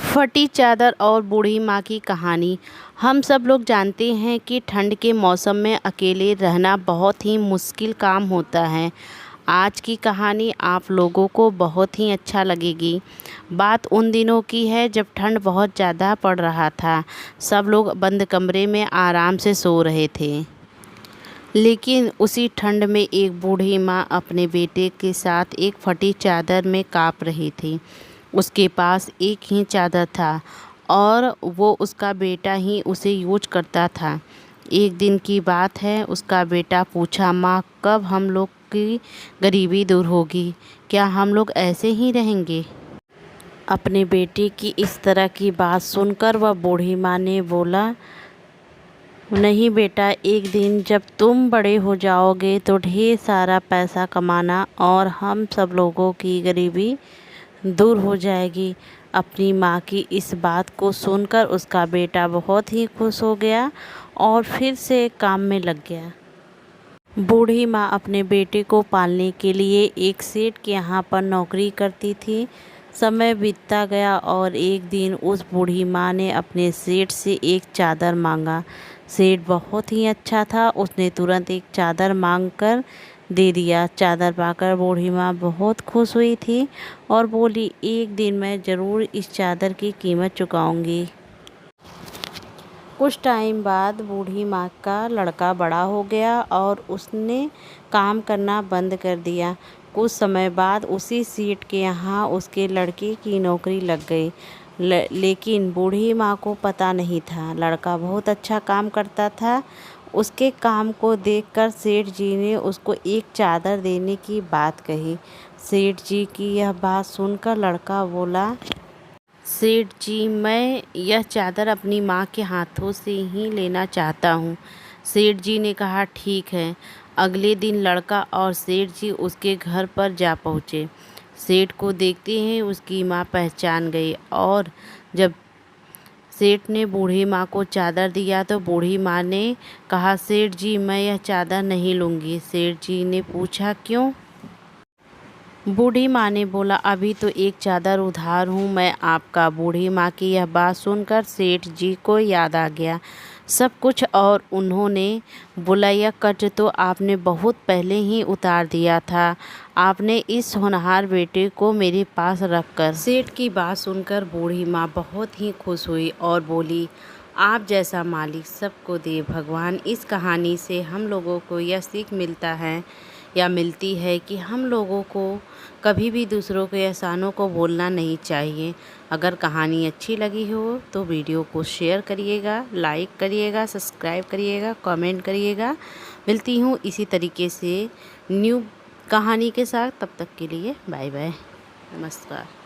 फटी चादर और बूढ़ी माँ की कहानी। हम सब लोग जानते हैं कि ठंड के मौसम में अकेले रहना बहुत ही मुश्किल काम होता है। आज की कहानी आप लोगों को बहुत ही अच्छा लगेगी। बात उन दिनों की है जब ठंड बहुत ज़्यादा पड़ रहा था। सब लोग बंद कमरे में आराम से सो रहे थे। लेकिन उसी ठंड में एक बूढ़ी माँ अपने बेटे के साथ एक फटी चादर में काँप रही थी। उसके पास एक ही चादर था और वो उसका बेटा ही उसे यूज करता था। एक दिन की बात है, उसका बेटा पूछा, माँ कब हम लोग की गरीबी दूर होगी? क्या हम लोग ऐसे ही रहेंगे? अपने बेटे की इस तरह की बात सुनकर वह बूढ़ी माँ ने बोला, नहीं बेटा, एक दिन जब तुम बड़े हो जाओगे तो ढेर सारा पैसा कमाना और हम सब लोगों की गरीबी दूर हो जाएगी। अपनी माँ की इस बात को सुनकर उसका बेटा बहुत ही खुश हो गया और फिर से काम में लग गया। बूढ़ी माँ अपने बेटे को पालने के लिए एक सेठ के यहाँ पर नौकरी करती थी। समय बीतता गया और एक दिन उस बूढ़ी माँ ने अपने सेठ से एक चादर मांगा। सेठ बहुत ही अच्छा था, उसने तुरंत एक चादर मांगकर दे दिया। चादर पाकर बूढ़ी माँ बहुत खुश हुई थी और बोली, एक दिन मैं ज़रूर इस चादर की कीमत चुकाऊंगी। कुछ टाइम बाद बूढ़ी माँ का लड़का बड़ा हो गया और उसने काम करना बंद कर दिया। कुछ समय बाद उसी सेठ के यहाँ उसके लड़के की नौकरी लग गई। लेकिन बूढ़ी माँ को पता नहीं था, लड़का बहुत अच्छा काम करता था। उसके काम को देखकर सेठ जी ने उसको एक चादर देने की बात कही। सेठ जी की यह बात सुनकर लड़का बोला, सेठ जी, मैं यह चादर अपनी माँ के हाथों से ही लेना चाहता हूँ। सेठ जी ने कहा, ठीक है। अगले दिन लड़का और सेठ जी उसके घर पर जा पहुँचे। सेठ को देखते ही उसकी माँ पहचान गई और जब सेठ ने बूढ़ी माँ को चादर दिया तो बूढ़ी माँ ने कहा, सेठ जी, मैं यह चादर नहीं लूँगी। सेठ जी ने पूछा, क्यों? बूढ़ी माँ ने बोला, अभी तो एक चादर उधार हूँ मैं आपका। बूढ़ी माँ की यह बात सुनकर सेठ जी को याद आ गया सब कुछ और उन्होंने बोला, यह कर्ज तो आपने बहुत पहले ही उतार दिया था। आपने इस होनहार बेटे को मेरे पास रखकर। सेठ की बात सुनकर बूढ़ी माँ बहुत ही खुश हुई और बोली, आप जैसा मालिक सबको दे भगवान। इस कहानी से हम लोगों को यह सीख मिलती है कि हम लोगों को कभी भी दूसरों के एहसानों को भूलना नहीं चाहिए। अगर कहानी अच्छी लगी हो तो वीडियो को शेयर करिएगा, लाइक करिएगा, सब्सक्राइब करिएगा, कमेंट करिएगा। मिलती हूँ इसी तरीके से न्यू कहानी के साथ। तब तक के लिए बाय बाय, नमस्कार।